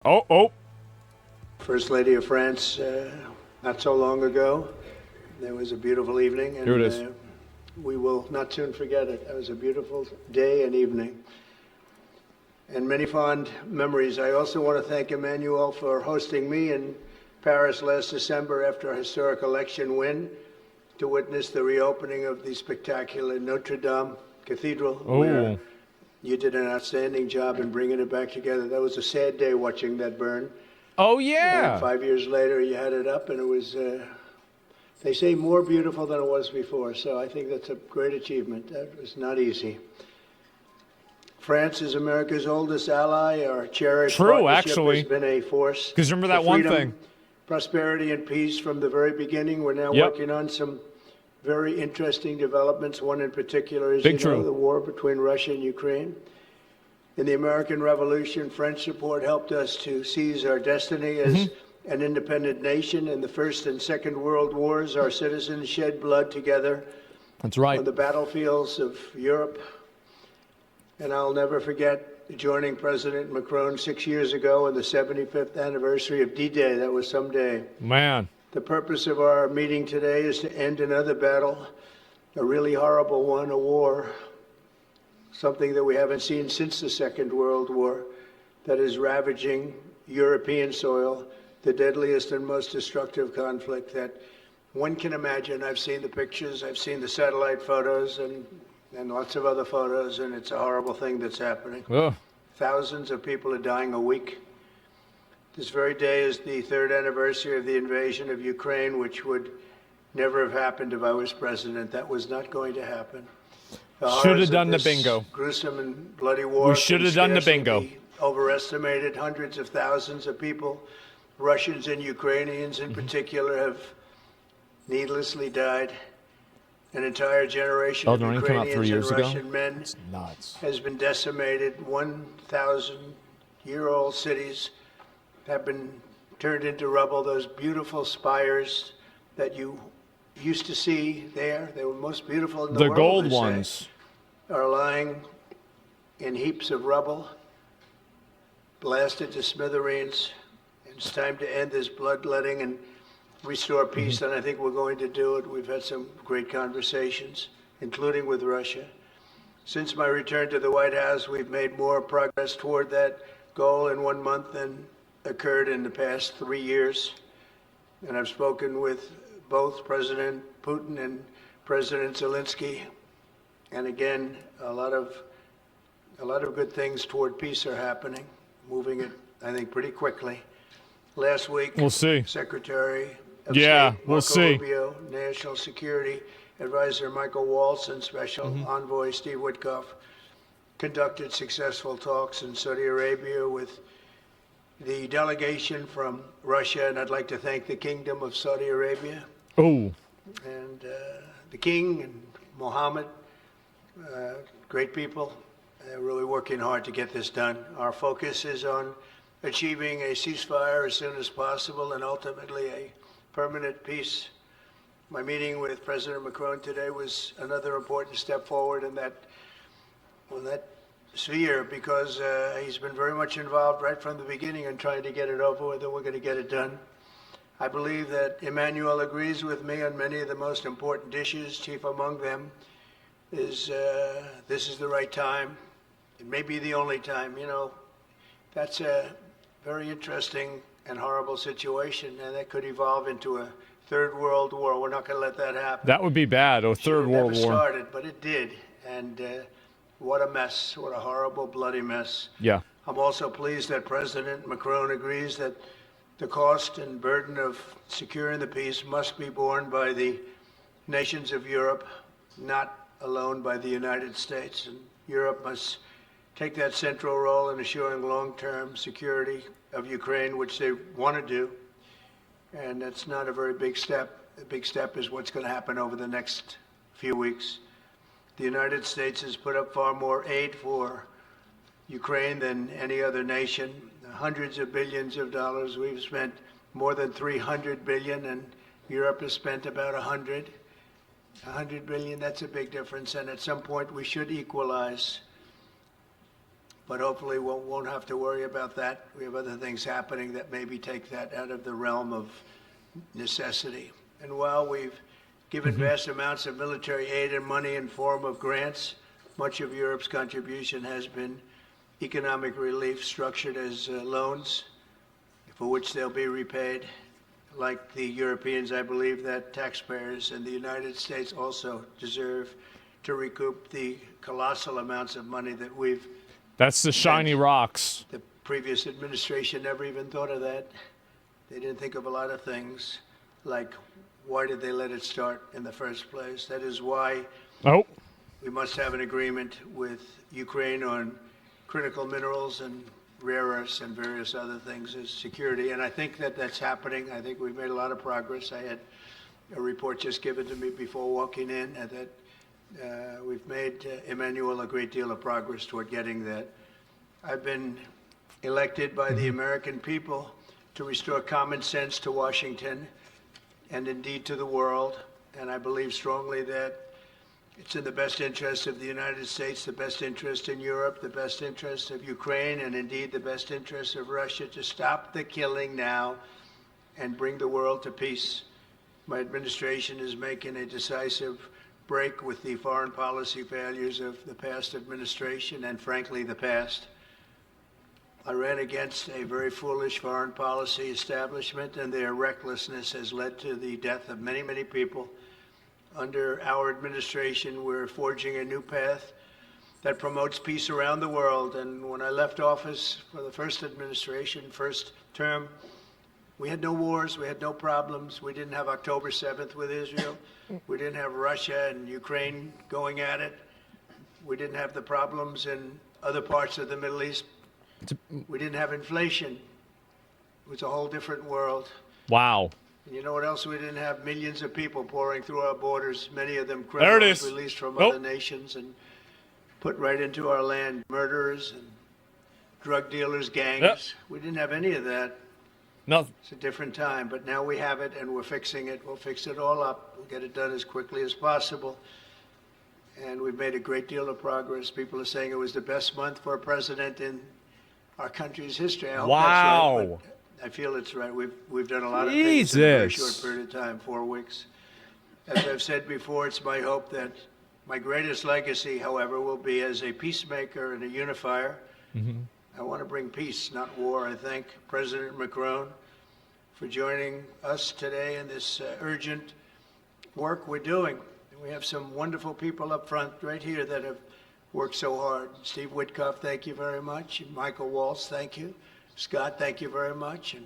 Oh. First Lady of France, not so long ago. There was a beautiful evening, and Here it is. We will not soon forget it. It was a beautiful day and evening, and many fond memories. I also want to thank Emmanuel for hosting me in Paris last December after a historic election win to witness the reopening of the spectacular Notre Dame Cathedral, where you did an outstanding job in bringing it back together. That was a sad day watching that burn. Oh, yeah. And 5 years later, you had it up, and it was, they say, more beautiful than it was before. So I think that's a great achievement. That was not easy. France is America's oldest ally. Our cherished partnership has been a force. Because remember that one thing. Prosperity and peace from the very beginning. We're now working on some very interesting developments. One in particular is the war between Russia and Ukraine. In the American Revolution, French support helped us to seize our destiny as an independent nation. In the First and Second World Wars, our citizens shed blood together. That's right. On the battlefields of Europe. And I'll never forget joining President Macron 6 years ago on the 75th anniversary of D-Day. That was some day. Man. The purpose of our meeting today is to end another battle, a really horrible one, a war, something that we haven't seen since the Second World War, that is ravaging European soil, the deadliest and most destructive conflict that one can imagine. I've seen the pictures, I've seen the satellite photos and lots of other photos, and it's a horrible thing that's happening. Ugh. Thousands of people are dying a week. This very day is the third anniversary of the invasion of Ukraine, which would never have happened if I was president. That was not going to happen. Should have done the bingo. Gruesome and bloody war. We should have done the bingo. Overestimated. Hundreds of thousands of people, Russians and Ukrainians in particular, have needlessly died. An entire generation of Ukrainians and Russian men has been decimated. 1,000-year-old cities have been turned into rubble. Those beautiful spires that you used to see there, they were most beautiful in the world. The gold ones are lying in heaps of rubble, blasted to smithereens. It's time to end this bloodletting and restore peace, and I think we're going to do it. We've had some great conversations, including with Russia. Since my return to the White House, we've made more progress toward that goal in 1 month than occurred in the past 3 years. And I've spoken with both President Putin and President Zelensky. And again, a lot of good things toward peace are happening, moving it, I think, pretty quickly. Last week, we'll see. Secretary of State Marco Rubio, National Security Advisor Michael Waltz, and Special Envoy Steve Witkoff conducted successful talks in Saudi Arabia with the delegation from Russia, and I'd like to thank the Kingdom of Saudi Arabia. And the King and Mohammed, great people. They're really working hard to get this done. Our focus is on achieving a ceasefire as soon as possible and ultimately a permanent peace. My meeting with President Macron today was another important step forward in that sphere, because he's been very much involved right from the beginning in trying to get it over with, and we're going to get it done. I believe that Emmanuel agrees with me on many of the most important issues. Chief among them is this is the right time. It may be the only time. You know, that's a very interesting and horrible situation, and that could evolve into a third world war. We're not going to let that happen. That would be bad, a third world war. It never started, but it did, and what a mess, what a horrible, bloody mess. Yeah. I'm also pleased that President Macron agrees that the cost and burden of securing the peace must be borne by the nations of Europe, not alone by the United States. And Europe must take that central role in assuring long-term security of Ukraine, which they want to do. And that's not a very big step. The big step is what's going to happen over the next few weeks. The United States has put up far more aid for Ukraine than any other nation. Hundreds of billions of dollars. We've spent more than 300 billion, and Europe has spent about 100 billion. That's a big difference, and at some point we should equalize. but hopefully we won't have to worry about that. We have other things happening that maybe take that out of the realm of necessity. And while we've given vast amounts of military aid and money in form of grants, much of Europe's contribution has been economic relief structured as loans for which they'll be repaid. Like the Europeans, I believe that taxpayers in the United States also deserve to recoup the colossal amounts of money that we've That's the shiny rocks. The previous administration never even thought of that. They didn't think of a lot of things, like why did they let it start in the first place? That is why we must have an agreement with Ukraine on critical minerals and rare earths and various other things as security. And I think that that's happening. I think we've made a lot of progress. I had a report just given to me before walking in that we've made, Emmanuel, a great deal of progress toward getting that. I've been elected by the American people to restore common sense to Washington and indeed to the world. And I believe strongly that it's in the best interest of the United States, the best interest in Europe, the best interest of Ukraine, and indeed the best interest of Russia to stop the killing now and bring the world to peace. My administration is making a decisive break with the foreign policy failures of the past administration and, frankly, the past. I ran against a very foolish foreign policy establishment, and their recklessness has led to the death of many, many people. Under our administration, we're forging a new path that promotes peace around the world. And when I left office for the first administration, first term, we had no wars, we had no problems. We didn't have October 7th with Israel. We didn't have Russia and Ukraine going at it. We didn't have the problems in other parts of the Middle East. We didn't have inflation. It was a whole different world. Wow. And you know what else we didn't have? Millions of people pouring through our borders, many of them criminals released from other nations and put right into our land, murderers and drug dealers, gangs. We didn't have any of that. No. It's a different time, but now we have it and we're fixing it. We'll fix it all up. We'll get it done as quickly as possible. And we've made a great deal of progress. People are saying it was the best month for a president in our country's history. I hope that's right, but I feel it's right. We've done a lot of things in a very short period of time, 4 weeks. As I've said before, it's my hope that my greatest legacy, however, will be as a peacemaker and a unifier. I want to bring peace, not war. I thank President Macron for joining us today in this urgent work we're doing. We have some wonderful people up front right here that have worked so hard. Steve Witkoff, thank you very much. And Michael Waltz, thank you. Scott, thank you very much. And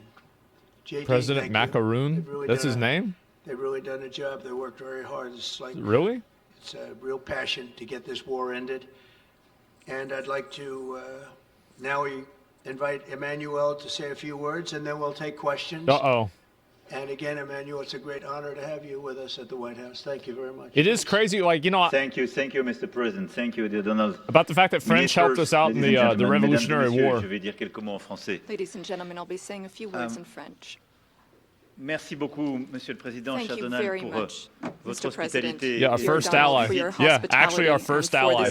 JD, President Macron, that's his name? They've really done a job. They worked very hard. It's like it's a real passion to get this war ended. And I'd like to now we invite Emmanuel to say a few words, and then we'll take questions. And again, Emmanuel, it's a great honor to have you with us at the White House. Thank you very much. It is crazy, like, you know. Thank you, Mr. President. Thank you, dear Donald. About the fact that French helped us out in the Revolutionary War. Ladies and gentlemen, I'll be saying a few words in French. Merci beaucoup, Monsieur le Président, Thank cher you Donald, very pour much, votre Mr. President. hospitalité. Yeah, our first ally. Yeah, actually our first ally.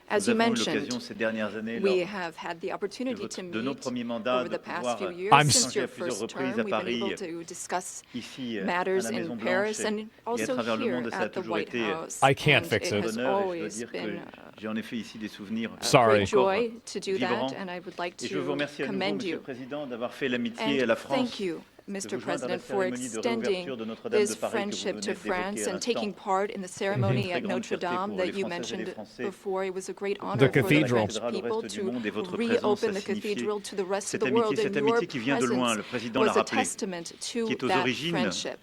As you mentioned, we have had the opportunity to meet over the past few years. Since your first term, we've been able to discuss matters in Paris and also here at the White House. I can't fix it. It has always been Sorry. a great joy to do that, and I would like to commend you. And thank you, Mr. President, for extending this friendship to France and taking part in the ceremony at Notre Dame that you mentioned before. It was a great honor for the French people to reopen the cathedral to the rest of the world, and your presence was a testament to that friendship.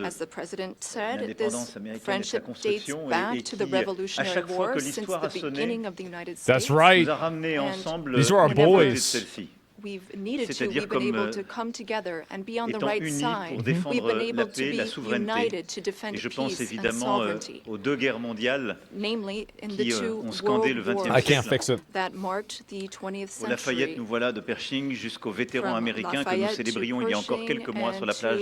As the President said, this friendship dates back to the Revolutionary War since the beginning of the United States. That's right. These are our boys. We've needed to, we've been able to come together and be on the right side. We've been able to be united to defend peace and sovereignty, namely in the two world wars I can't fix it. that marked the 20th Au Lafayette, century. nous voilà de Pershing jusqu'aux vétérans américains que nous célébrions il y a encore quelques mois sur la plage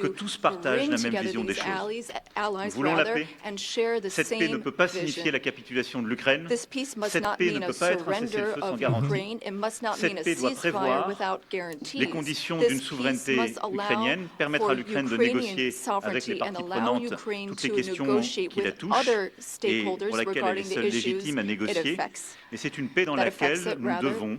que tous partagent la même vision des choses. Nous voulons la paix. Cette paix ne peut pas signifier la capitulation de l'Ukraine. Cette paix ne peut pas être un cessez-le-feu sans garantie. Cette paix doit prévoir les conditions d'une souveraineté ukrainienne, permettre à l'Ukraine de négocier avec les parties prenantes toutes les questions qui la touchent et pour lesquelles elle est seule légitime à négocier. Et c'est une paix dans laquelle nous devons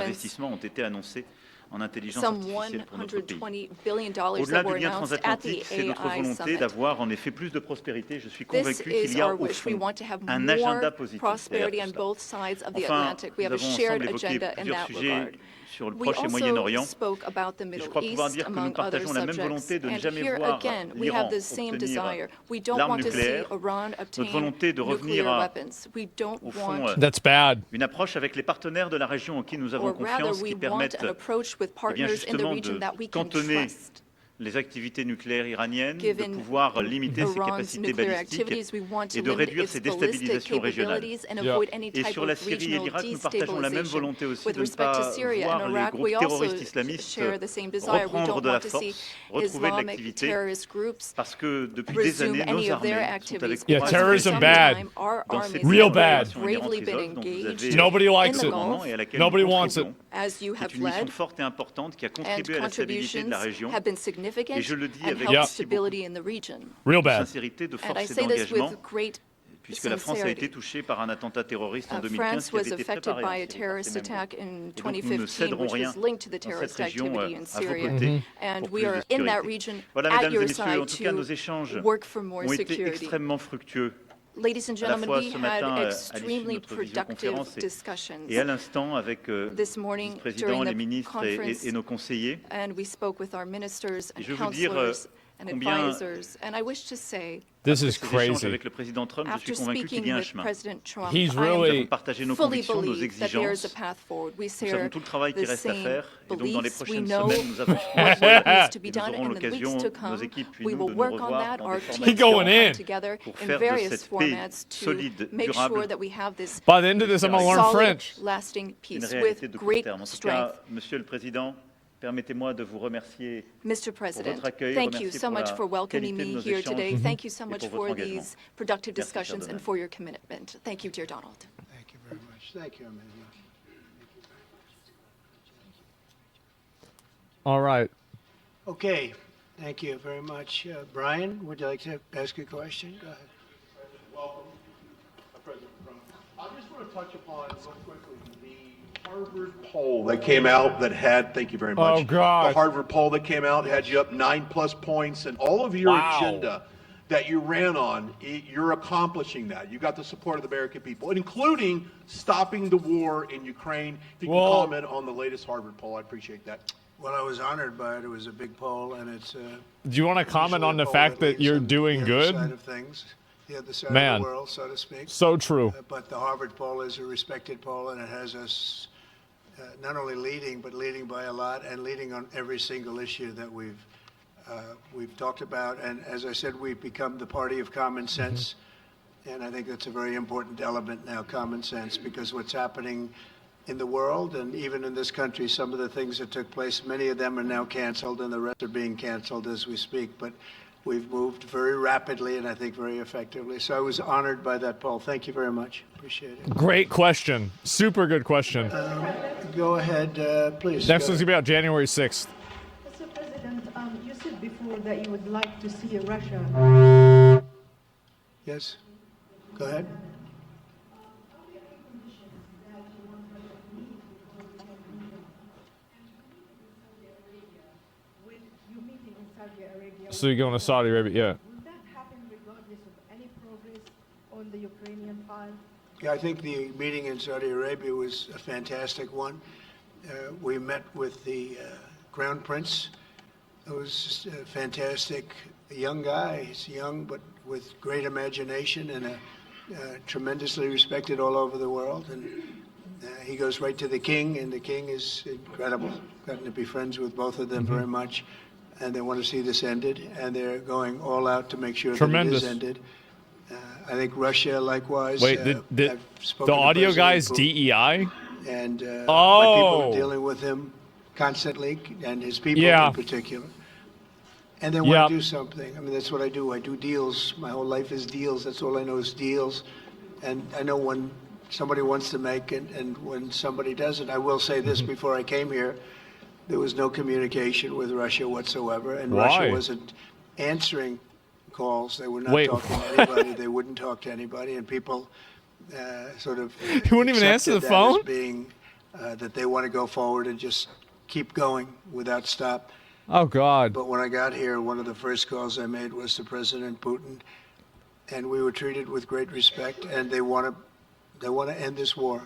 d'investissements ont été annoncés en intelligence some artificielle pour notre pays. $120 billion that Au-delà were du lien announced at the transatlantique, c'est notre AI volonté summit. d'avoir en effet plus de prospérité. Je suis This convaincu qu'il is y a our au wish. We fond want to have un more agenda positif prosperity derrière on tout cela. both sides of the Enfin, Atlantic. We nous have a avons shared ensemble évoqué agenda in plusieurs that sujets regard. sur le Proche et Moyen-Orient. Et je crois pouvoir dire que nous partageons la même volonté de ne jamais voir l'Iran obtenir l'arme nucléaire, notre volonté de revenir à, au fond, une approche avec les partenaires de la région en qui nous avons confiance, qui permettent eh bien, justement de cantonner les activités nucléaires iraniennes, de pouvoir limiter ses capacités balistiques et de réduire ses déstabilisations régionales. Et sur la Syrie et l'Irak, nous partageons la même volonté aussi de ne pas voir les groupes terroristes islamistes reprendre de la force, retrouver de l'activité, parce que depuis des années, nos armées sont avec Yeah, terrorism bad. Real bad. Nobody likes it. Nobody wants it. C'est une mission forte et importante qui a contribué à la stabilité de la région. Et je le dis avec Real bad. sincérité, de force et d'engagement, puisque la France a été touchée par un attentat terroriste en 2015 qui avait été préparé. Et donc nous ne céderons rien dans cette région à vos côtés pour plus de sécurité. Voilà, mesdames et messieurs, en tout cas, nos échanges ont été extrêmement fructueux. Ladies and À la gentlemen, fois we ce matin had à l'issue de extremely notre productive visioconférence discussions et à l'instant avec this le morning président, during les the ministres conference, et nos conseillers. and we spoke with our ministers Et and je veux dire counselors and combien advisors. And I wish to say, This is Après ces échanges crazy. avec le président Trump, je after suis convaincu qu'il speaking y a un with chemin. President Trump, He's I Nous really- avons partagé nos fully convictions, nos believe that there is a exigences. path forward. We Nous savons share tout le travail qui the reste à same faire. Et donc, dans les beliefs. We prochaines know semaines, nous avons what needs to be nous done, aurons and in the l'occasion, weeks to nos come, équipes puis we nous, will de nous work on revoir that. dans Our des teams formats will going come in. together pour in faire de various cette paix formats to solide, make durable, sure that we have this By the end of this, I'm going to learn solid, French. lasting une peace réalité with de court great terme. En tout strength. cas, Monsieur le Président, permettez-moi de vous remercier Mr. pour President, votre accueil, thank you remercier so pour much la for welcoming qualité de me nos here échanges today. Thank you so et much pour for votre engagement. these productive Merci, cher discussions and Donald. for your commitment. Thank you, dear Donald. Thank you very much. Thank you, Emmanuel. All right. Okay, thank you very much. Brian, would you like to ask a question? Go ahead. Welcome, President Macron. I just want to touch upon real quickly the Harvard poll that came out that had, thank you very much. Oh, God. The Harvard poll that came out had you up 9+ points, and all of your Wow. agenda that you ran on, you're accomplishing that. You got the support of the American people, including stopping the war in Ukraine. If you can Well- comment on the latest Harvard poll, I'd appreciate that. Well, I was honored by it. It was a big poll, and it's Do you want to comment usually on a the poll fact that leads you're on doing the other side good? of things, the other side Man. of the world, so to speak. So true. But the Harvard poll is a respected poll, and it has us not only leading, but leading by a lot, and leading on every single issue that we've talked about. And as I said, we've become the party of common sense, and I think that's a very important element now, common sense, because what's happening in the world and even in this country, some of the things that took place, many of them are now canceled, and the rest are being canceled as we speak. But we've moved very rapidly and I think very effectively. So I was honored by that poll. Thank you very much. Appreciate it. Great question. Super good question. Go ahead, please. Next Go one's going to be out January 6th. Mr. President, you said before that you would like to see Russia. Yes. Go ahead. With you meeting in Saudi Arabia. So you're going to Saudi Arabia? Yeah. Will that happen regardless of any progress on the Ukrainian file? Yeah, I think the meeting in Saudi Arabia was a fantastic one. We met with the Crown Prince. It was just a fantastic young guy. He's young, but with great imagination and tremendously respected all over the world. And he goes right to the king, and the king is incredible. Gotten to be friends with both of them very much. And they want to see this ended, and they're going all out to make sure Tremendous. that it is ended. I think Russia, likewise. Wait, I've the spoken to audio President guy's Putin, DEI? and my people Oh. are dealing with him constantly, and his people Yeah. in particular. And they want Yep. to do something. I mean, that's what I do. I do deals. My whole life is deals. That's all I know is deals. And I know when somebody wants to make it and when somebody doesn't. I will say this: before I came here, there was no communication with Russia whatsoever, and Why? Russia wasn't answering calls. They were not Wait. talking to anybody. They wouldn't talk to anybody, and people sort of You wouldn't even answer the accepted that phone? as being that they want to go forward and just keep going without stop. Oh, God. But when I got here, one of the first calls I made was to President Putin, and we were treated with great respect. And they want to end this war.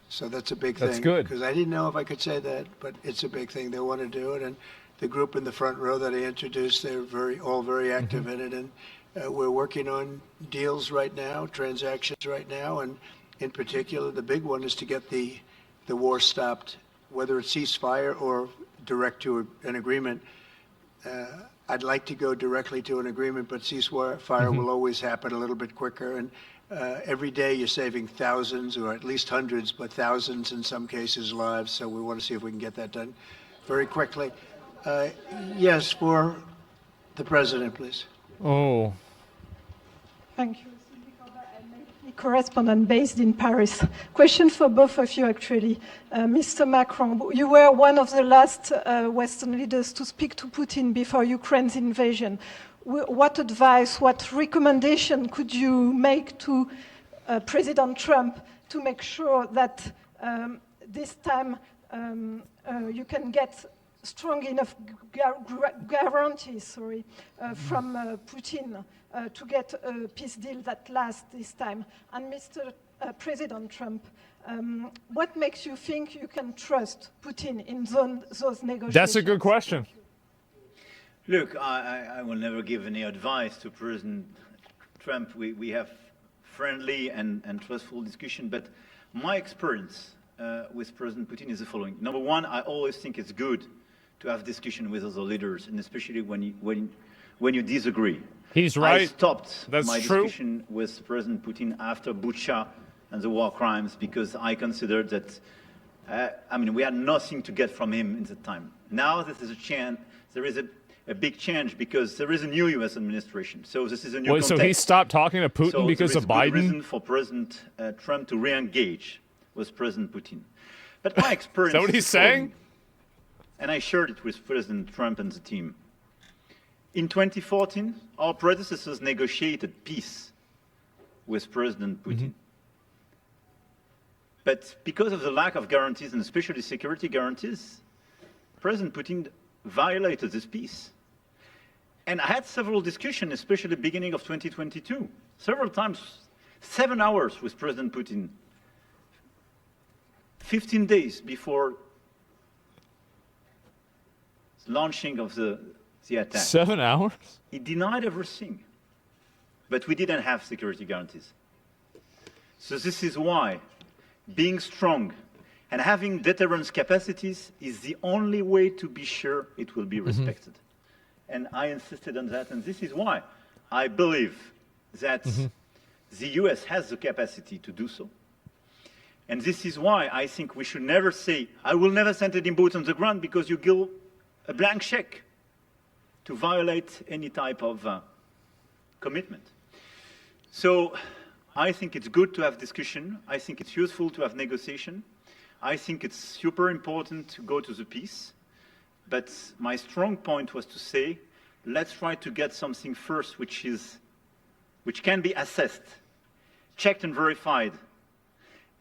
So that's a big thing. That's good. Because I didn't know if I could say that, but it's a big thing. They want to do it. And the group in the front row that I introduced, they're all very active in it. And we're working on deals right now, transactions right now. And in particular, the big one is to get the war stopped, whether it's ceasefire or direct to an agreement. I'd like to go directly to an agreement, but ceasefire will always happen a little bit quicker. And every day you're saving thousands, or at least hundreds, but thousands in some cases lives. So we want to see if we can get that done very quickly. Yes, for the president, please. Oh. Thank you. Correspondent based in Paris. Question for both of you, actually. Mr. Macron, you were one of the last Western leaders to speak to Putin before Ukraine's invasion. What advice, what recommendation could you make to President Trump to make sure that this time you can get strong enough guarantees from Putin to get a peace deal that lasts this time? And Mr. President Trump, what makes you think you can trust Putin in those negotiations? That's a good question. Look, I will never give any advice to President Trump. We have friendly and trustful discussion, but my experience with President Putin is the following. Number one, I always think it's good to have discussion with other leaders, and especially when you disagree. He's right. I stopped That's my true. discussion with President Putin after Bucha and the war crimes because I considered that, we had nothing to get from him in the time. Now there is a big change because there is a new U.S. administration. So this is a new context. So he stopped talking to Putin because of Biden? So there is a good reason for President Trump to re-engage with President Putin. But my experience... Is that what he's saying? And I shared it with President Trump and the team. In 2014, our predecessors negotiated peace with President Putin. But because of the lack of guarantees, and especially security guarantees, President Putin violated this peace. And I had several discussions, especially beginning of 2022, several times, 7 hours with President Putin, 15 days before the launching of the attack. 7 hours? He denied everything, but we didn't have security guarantees. So this is why being strong and having deterrence capacities is the only way to be sure it will be respected. And I insisted on that, and this is why I believe that the US has the capacity to do so. And this is why I think we should never say, I will never send any boots on the ground because you give a blank check to violate any type of commitment. So I think it's good to have discussion. I think it's useful to have negotiation. I think it's super important to go to the peace. But my strong point was to say, let's try to get something first which can be assessed, checked and verified.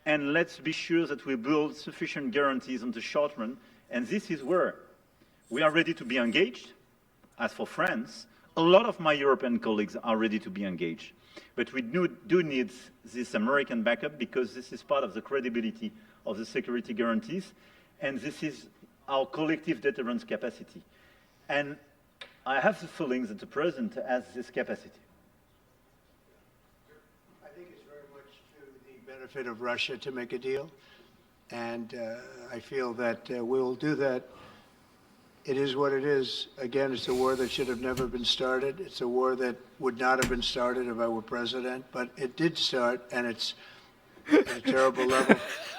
And let's be sure that we build sufficient guarantees on the short run. And this is where we are ready to be engaged. As for France, a lot of my European colleagues are ready to be engaged. But we do need this American backup because this is part of the credibility of the security guarantees. And this is our collective deterrence capacity. And I have the feeling that the President has this capacity. I think it's very much to the benefit of Russia to make a deal. And I feel that we'll do that. It is what it is. Again, it's a war that should have never been started. It's a war that would not have been started if I were president. But it did start, and it's at a terrible level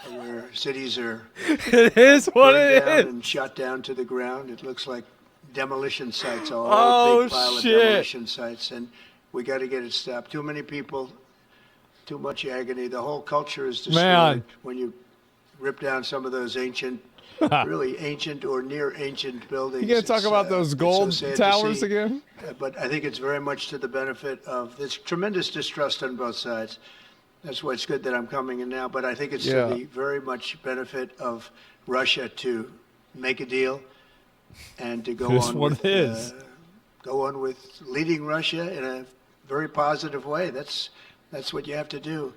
where cities are it is what it is. And shot down to the ground. It looks like demolition sites, a whole big pile of demolition sites. And we got to get it stopped. Too many people, too much agony. The whole culture is destroyed when you rip down some of those ancient, really ancient or near ancient buildings. You gonna talk about those gold towers again? But I think it's very much to the benefit of this tremendous distrust on both sides. That's why it's good that I'm coming in now. But I think it's to the very much benefit of Russia to make a deal and to go on with leading Russia in a very positive way. That's what you have to do.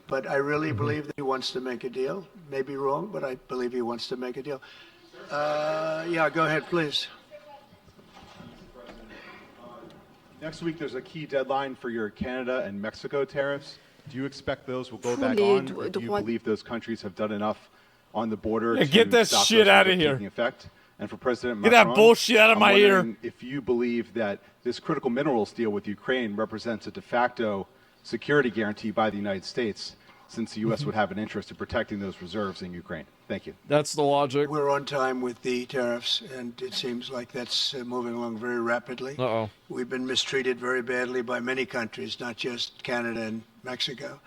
But I really believe that he wants to make a deal. Maybe wrong, but I believe he wants to make a deal. Yeah, go ahead, please. Next week, there's a key deadline for your Canada and Mexico tariffs. Do you expect those will go back on, or do you believe those countries have done enough on the border to get that stop shit those out from of here. taking effect? And for President Get Macron, that bullshit out of my ear. wondering if you believe that this critical minerals deal with Ukraine represents a de facto security guarantee by the United States, since the U.S. would have an interest in protecting those reserves in Ukraine. Thank you. That's the logic. We're on time with the tariffs, and it seems like that's moving along very rapidly. Uh-oh. We've been mistreated very badly by many countries, not just Canada and Mexico.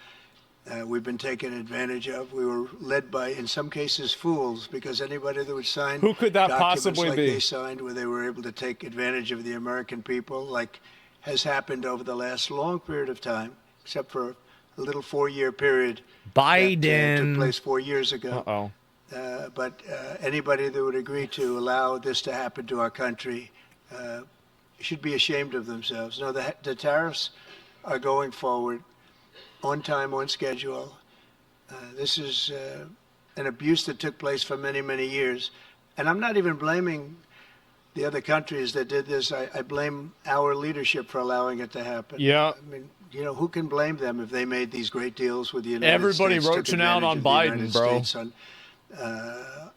We've been taken advantage of. We were led by, in some cases, fools, because anybody that would sign Who could that documents possibly like be? they signed, where they were able to take advantage of the American people, like has happened over the last long period of time, except for a little 4-year period Biden that took place 4 years ago. Uh-oh. But anybody that would agree to allow this to happen to our country should be ashamed of themselves. No, the tariffs are going forward on time, on schedule. This is an abuse that took place for many, many years. And I'm not even blaming the other countries that did this. I blame our leadership for allowing it to happen. Yeah. I mean, you know, who can blame them if they made these great deals with the United Everybody States? Everybody roaching out on Biden, bro.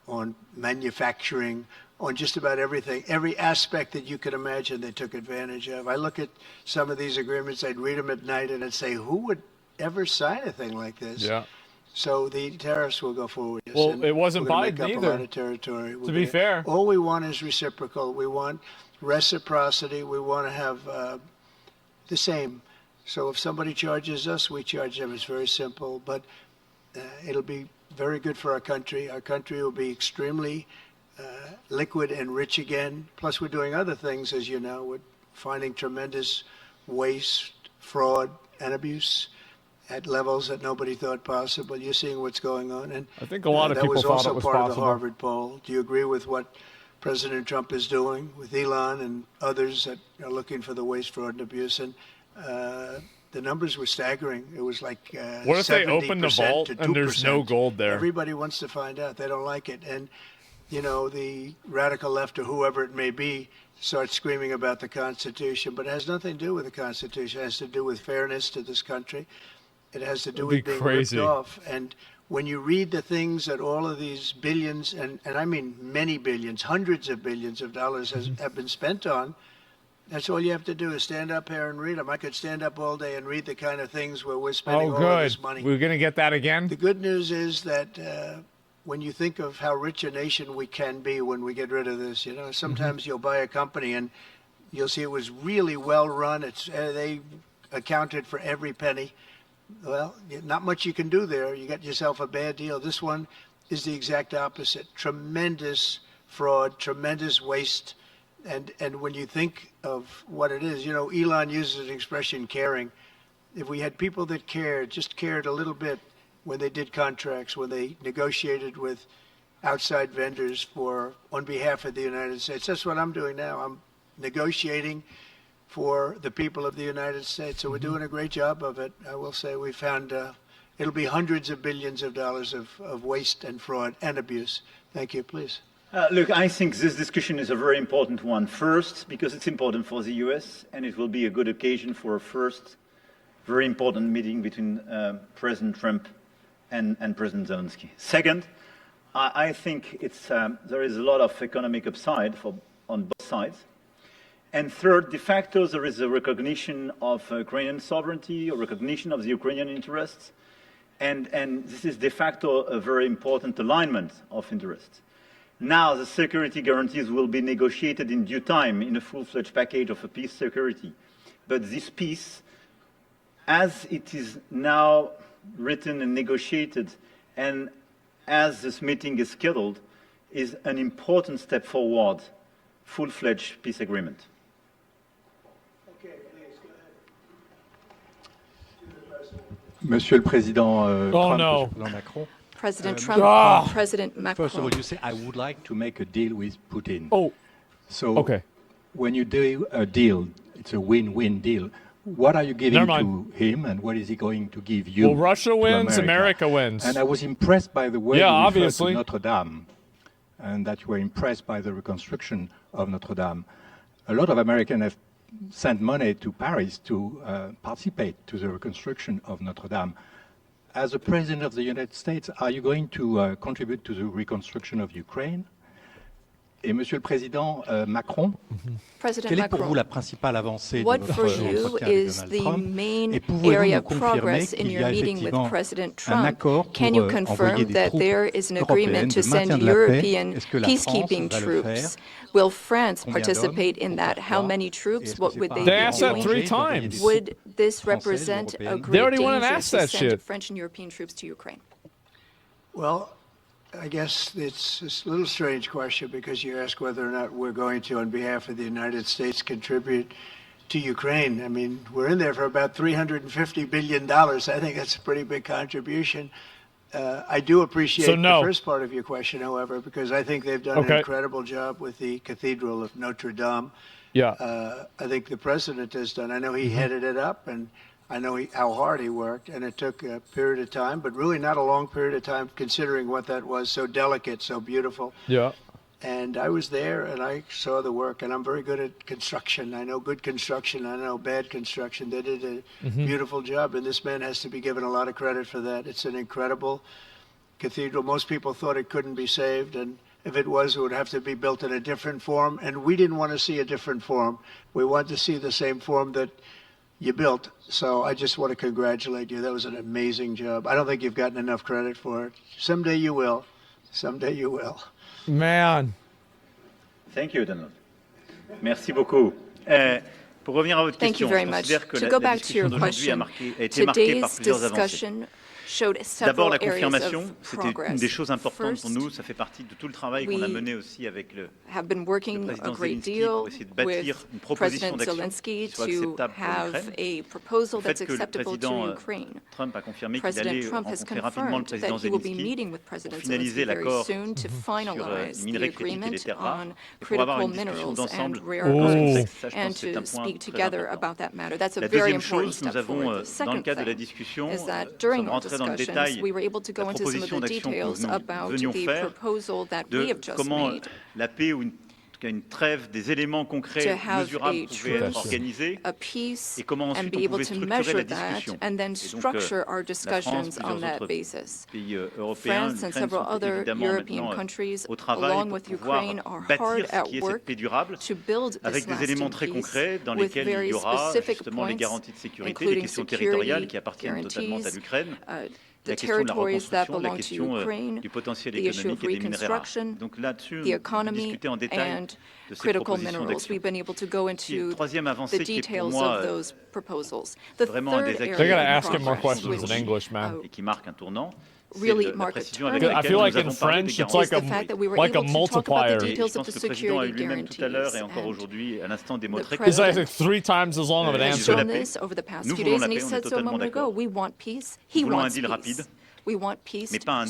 On manufacturing, on just about everything. Every aspect that you could imagine they took advantage of. I look at some of these agreements, I'd read them at night, and I'd say, who would ever sign a thing like this? Yeah. So the tariffs will go forward. Yes, Well, it wasn't we're gonna Biden make up either, a lot of territory. to be fair. All we want is reciprocal. We want reciprocity. We want to have the same. So if somebody charges us, we charge them. It's very simple, but it'll be very good for our country. Our country will be extremely liquid and rich again. Plus, we're doing other things, as you know. We're finding tremendous waste, fraud, and abuse at levels that nobody thought possible. You're seeing what's going on. And I think a lot of people thought it was that was also part of the possible. Harvard poll. Do you agree with what President Trump is doing with Elon and others that are looking for the waste, fraud, and abuse? And the numbers were staggering. It was like What if they open the 70% vault to and there's no 2%. gold there? Everybody wants to find out. They don't like it. And, you know, the radical left or whoever it may be starts screaming about the Constitution, but it has nothing to do with the Constitution. It has to do with fairness to this country. It has to do with being ripped off. And when you read the things that all of these billions, and I mean many billions, hundreds of billions of dollars have been spent on, that's all you have to do is stand up here and read them. I could stand up all day and read the kind of things where we're spending all of this money. We're going to get that again? The good news is that when you think of how rich a nation we can be when we get rid of this, you know, sometimes you'll buy a company and you'll see it was really well run. They accounted for every penny. Well, not much you can do there. You got yourself a bad deal. This one is the exact opposite. Tremendous fraud, tremendous waste. And when you think of what it is, you know, Elon uses the expression caring. If we had people that cared, just cared a little bit when they did contracts, when they negotiated with outside vendors on behalf of the United States. That's what I'm doing now. I'm negotiating for the people of the United States. So we're doing a great job of it. I will say we found it'll be hundreds of billions of dollars of waste and fraud and abuse. Thank you. Please. Look, I think this discussion is a very important one. First, because it's important for the US, and it will be a good occasion for a first very important meeting between President Trump and President Zelensky. Second, I think there is a lot of economic upside on both sides. And third, de facto, there is a recognition of Ukrainian sovereignty, a recognition of the Ukrainian interests, and this is de facto a very important alignment of interests. Now, the security guarantees will be negotiated in due time in a full-fledged package of a peace security. But this peace, as it is now written and negotiated, and as this meeting is scheduled, is an important step forward, full-fledged peace agreement. Monsieur le Président Trump, President Macron. President Trump, President Macron. First of all, you say, I would like to make a deal with Putin. Oh, so okay. When you do a deal, it's a win-win deal. What are you giving to him, and what is he going to give you? Well, Russia wins, America wins. And I was impressed by the way you referred to Notre Dame, and that you were impressed by the reconstruction of Notre Dame. A lot of Americans have sent money to Paris to participate to the reconstruction of Notre Dame. As a President of the United States, are you going to contribute to the reconstruction of Ukraine? Et Monsieur le Président Macron, quelle est pour vous la principale avancée de votre entretien avec Donald Trump? Et pouvez-vous nous confirmer qu'il y a effectivement un accord pour envoyer des troupes européennes de maintien de la paix? Est-ce que la France va le faire? Will France participate in that? How many troops? What would they They be asked that 3 times. Would this represent a great danger to send French and European troops to Ukraine? Well, I guess it's a little strange question because you ask whether or not we're going to, on behalf of the United States, contribute to Ukraine. I mean, we're in there for about $350 billion. I think that's a pretty big contribution. I do appreciate the first part of your question, however, because I think they've done an incredible job with the Cathedral of Notre Dame. Yeah. I think the president has done. I know he headed it up, and I know how hard he worked, and it took a period of time, but really not a long period of time considering what that was, so delicate, so beautiful. Yeah. And I was there, and I saw the work, and I'm very good at construction. I know good construction. I know bad construction. They did a beautiful job, and this man has to be given a lot of credit for that. It's an incredible cathedral. Most people thought it couldn't be saved, and if it was, it would have to be built in a different form, and we didn't want to see a different form. We wanted to see the same form that you built. So I just want to congratulate you. That was an amazing job. I don't think you've gotten enough credit for it. Someday you will. Someday you will. Man. Thank you, Donald. Merci beaucoup. Pour revenir à votre question, je considère que la discussion d'aujourd'hui a été marquée par plusieurs avancées. D'abord, la confirmation, c'était une des choses importantes pour nous. Ça fait partie de tout le travail qu'on a mené aussi avec le président Zelensky pour essayer de bâtir une proposition d'action qui soit acceptable pour l'Ukraine. Le fait que le président Trump a confirmé qu'il allait rencontrer rapidement le président Zelensky pour finaliser l'accord sur les minerais critiques et les terres rares et pour avoir une discussion d'ensemble dans ce contexte. Ça, je pense que c'est un point très important. La deuxième chose, nous avons, dans le cadre de la discussion, dans le détail la proposition d'action que nous venions faire, de comment la paix ou une trêve, des éléments concrets, mesurables pouvaient être organisés et comment ensuite on pouvait structurer la discussion. Et donc la France, plusieurs autres pays européens, l'Ukraine sont évidemment maintenant au travail pour pouvoir bâtir ce qui est cette paix durable avec des éléments très concrets dans lesquels il y aura justement les garanties de sécurité, les questions territoriales qui appartiennent totalement à l'Ukraine, la question de la reconstruction, la question du potentiel économique et des minerais rares. Donc là-dessus, on discutait en détail de ces propositions d'action. Et la troisième avancée qui est pour moi vraiment un des acquis et qui marque un tournant, really mark a turning I feel like in French, it's like a multiplier. Je pense que le président a eu lui-même tout à l'heure et encore aujourd'hui à l'instant des mots très It's like 3 times as long of an answer. Nous voulons la paix, on est totalement d'accord. Nous voulons un deal rapide. Mais pas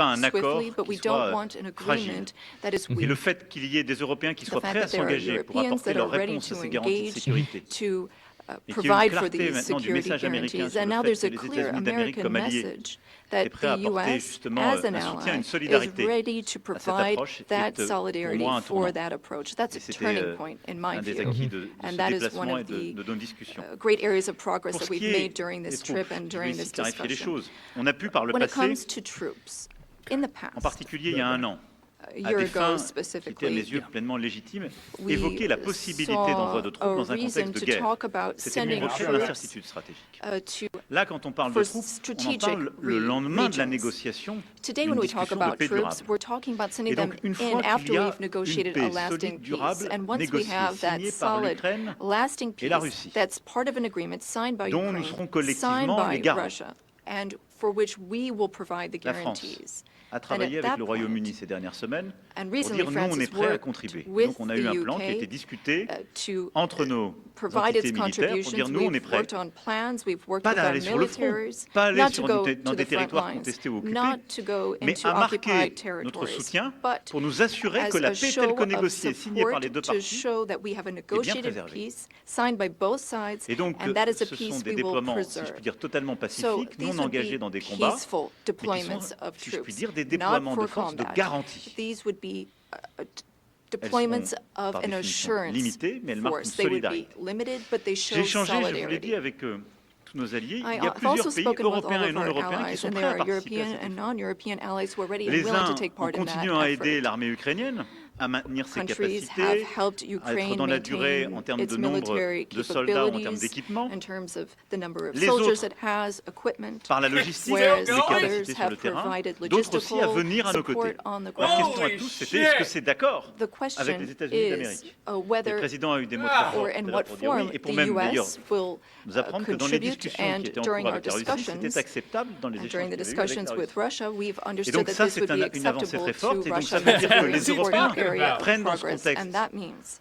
un accord qui soit fragile. Et le fait qu'il y ait des Européens qui soient prêts à s'engager pour apporter leur réponse à ces garanties de sécurité, et qu'il y ait une clarté maintenant du message américain sur le fait que les États-Unis d'Amérique comme alliés est prêt à apporter justement un soutien, une solidarité à cette approche, est pour moi un tournant. Et c'était un des acquis de ce déplacement et de nos discussions. Pour ce qui est des troupes, je vais ici clarifier les choses. On a pu par le passé, en particulier il y a un an, à des fins qui étaient à mes yeux pleinement légitimes, évoquer la possibilité d'envoi de troupes dans un contexte de guerre. C'était une rupture à l'incertitude stratégique. Là, quand on parle de troupes, on en parle le lendemain de la négociation d'une discussion de paix durable. Et donc, une fois qu'il y a une paix solide, durable, négociée, signée par l'Ukraine et la Russie, dont nous serons collectivement les garants, la France a travaillé avec le Royaume-Uni ces dernières semaines pour dire nous, on est prêt à contribuer. Donc on a eu un plan qui a été discuté entre nos entités militaires pour dire nous, on est prêts, pas d'aller sur le front, pas aller dans des territoires contestés ou occupés, mais à marquer notre soutien pour nous assurer que la paix telle que négociée et signée par les deux parties est bien préservée. Et donc, ce sont des déploiements, si je puis dire, totalement pacifiques, non engagés dans des combats, mais qui sont, si je puis dire, des déploiements de force de garantie. Deployments elles sont, of an assurance limitées, mais elles marquent une force. They would solidarité. be limited, but they show J'ai échangé, je vous l'ai solidarity. dit, avec tous nos alliés. Il y a I've plusieurs also pays spoken with européens all et of non our européens qui allies, sont and prêts there à are participer à European cet and effort. non-European allies who are ready and Les willing to uns take ont part in that continué à aider effort. l'armée ukrainienne à maintenir ses Countries have capacités, helped à être Ukraine dans la durée en maintain termes de its nombre military de soldats, en termes capabilities d'équipement. in terms of the number of Les soldiers autres, it has, equipment, par la logistique, whereas les others capacités sur le have terrain, provided d'autres aussi à logistical venir à nos côtés. support on the La ground. question à tous, c'était est-ce que c'est d'accord The question avec les États-Unis is d'Amérique? Le whether président a eu des mots très forts or tout à in l'heure what pour dire oui, form et pour the même d'ailleurs U.S. will nous apprendre que dans les contribute, discussions and qui étaient en during cours our avec la Russie, discussions, c'était acceptable dans les and échanges during the qu'il y avait eu avec discussions la with Russie. Russia, we've Et understood donc that ça, this c'est would be une avancée acceptable très forte, to et donc Russia. ça veut dire que Very les important Européens area of prennent dans ce progress, contexte and that means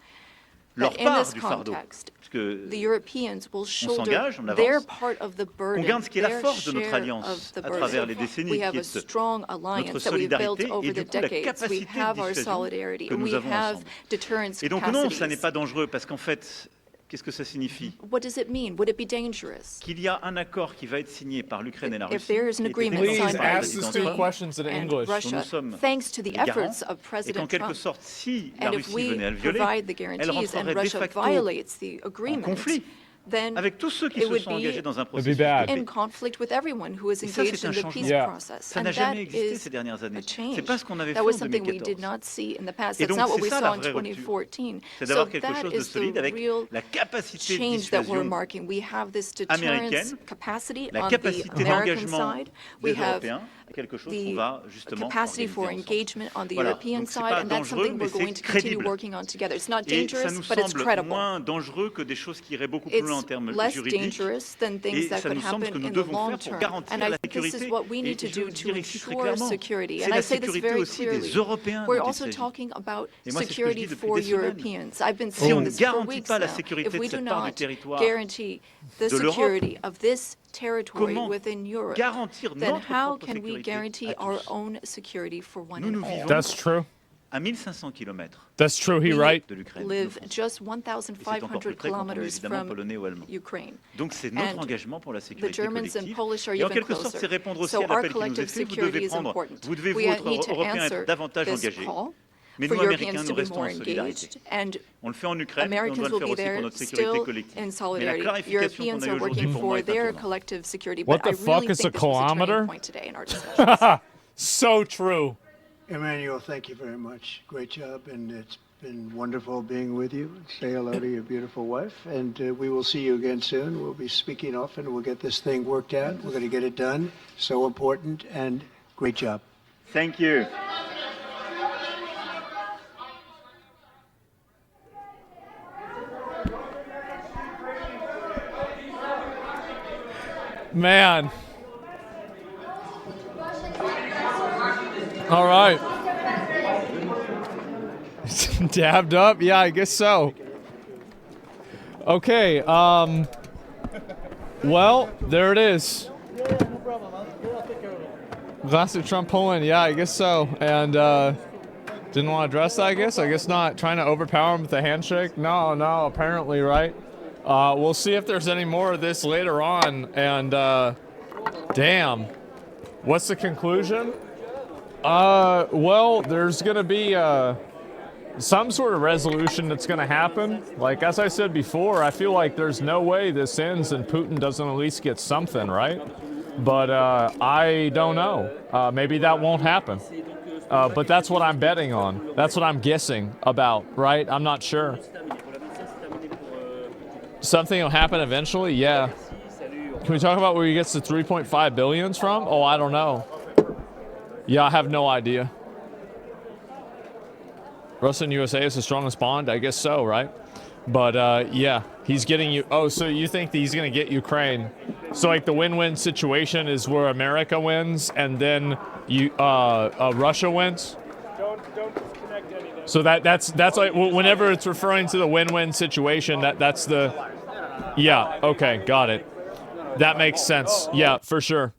leur that in part this du fardeau, context, puisque the Europeans will shoulder s'engage, on avance, their part of the burden, qu'on garde ce qui est la their force de notre share alliance of the à travers burden. les décennies, We qui have a est strong notre alliance that we've built solidarité over et du the coup la decades. We capacité have de our dissuasion solidarity, que and nous we avons have ensemble. deterrence Et donc non, ça n'est capacities. pas dangereux, parce qu'en fait, qu'est-ce que ça signifie? What does it mean? Would it be dangerous? Qu'il y a un accord qui va être signé par l'Ukraine et la If Russie, there is an qui était agreement défendu Please signed par le by ask the président two Trump, questions in and English. dont nous Russia, sommes thanks to the les garants, efforts of et qu'en President quelque Trump, sorte, si la and if Russie we venait à le violer, provide the elle guarantees and rentrerait de Russia facto violates the en agreement, conflit then avec tous ceux qui it se would sont be engagés dans un be processus bad. de in paix. conflict with everyone who is Et ça, engaged c'est in un the changement. peace Yeah. process. Ça And n'a that jamais existé is ces dernières années. a change. C'est pas ce qu'on avait fait That en was something we 2014. did not see in the past. Et That's donc, not what c'est we ça saw la in vraie rupture. 2014. C'est So d'avoir quelque that chose de is solide the avec real la capacité de change that we're dissuasion marking. We have this américaine, deterrence capacity la on the capacité American d'engagement side. des We have Européens, quelque chose qu'on the va justement capacity for organiser ensemble. engagement on the Voilà. European Donc, c'est side, pas and that's dangereux, something mais we're going c'est to continue crédible. working on together. It's not Et ça dangerous, nous but it's semble credible. moins dangereux que des choses qui iraient beaucoup plus loin en It's termes less juridiques. dangerous than things Et that ça could nous semble happen que nous in the devons long faire pour term. garantir And la I think this sécurité. is what we Et need to je do veux to dire ici très ensure clairement, security. c'est And la I say this sécurité very aussi clearly. des Européens We're dont il also s'agit. talking about Et moi, c'est ce que je security dis depuis for des semaines. Europeans. I've been Si on saying ne this for garantit weeks pas la now. sécurité If we de do cette part du not territoire guarantee the de l'Europe, security of this territory comment within Europe, garantir then notre how propre can we sécurité guarantee à our tous? own security for one Nous, and nous all? vivons That's true. à 1500 km That's true. He We right. de l'Ukraine. live nos just frontières. Et c'est encore plus 1,500 près quand on est kilometers évidemment from polonais ou allemand. Ukraine. Donc c'est notre And engagement pour la The sécurité Germans and collective. Polish are Et en even quelque sorte, c'est closer. répondre aussi So à our l'appel qui nous est collective fait. Vous security devez is prendre, important. vous devez, We vous, être need to Européens, answer être davantage this engagés. call Mais for nous, Europeans Américains, to nous be restons more en solidarité. engaged, and On le fait en Ukraine, mais on Americans doit le will faire be aussi pour there notre sécurité still collective. in Mais la solidarity. clarification qu'on Europeans a eu are aujourd'hui working pour moi for est un their tournant. collective security, What but I the fuck really is a think this was a turning kilometer? point today in our discussions. So true. Emmanuel, thank you very much. Great job, and it's been wonderful being with you. Say hello to your beautiful wife, and we will see you again soon. We'll be speaking often. We'll get this thing worked out. We're going to get it done. So important, and great job. Thank you. Man. All right. Dabbed up? Yeah, I guess so. Okay, well, there it is. Classic Trump Poland, yeah, I guess so. And didn't want to address that, I guess? I guess not. Trying to overpower him with a handshake? No, apparently, right? We'll see if there's any more of this later on. And damn, what's the conclusion? Well, there's going to be some sort of resolution that's going to happen. Like, as I said before, I feel like there's no way this ends and Putin doesn't at least get something, right? But I don't know. Maybe that won't happen. But that's what I'm betting on. That's what I'm guessing about, right? I'm not sure. Something will happen eventually? Yeah. Can we talk about where he gets the 3.5 billions from? Oh, I don't know. Yeah, I have no idea. Russia and USA is the strongest bond? I guess so, right? But yeah, he's getting you. Oh, so you think that he's going to get Ukraine? So like the win-win situation is where America wins and then Russia wins. Don't disconnect anything. So that's like whenever it's referring to the win-win situation, that's the. Yeah. Okay. Got it. That makes sense. Yeah, for sure.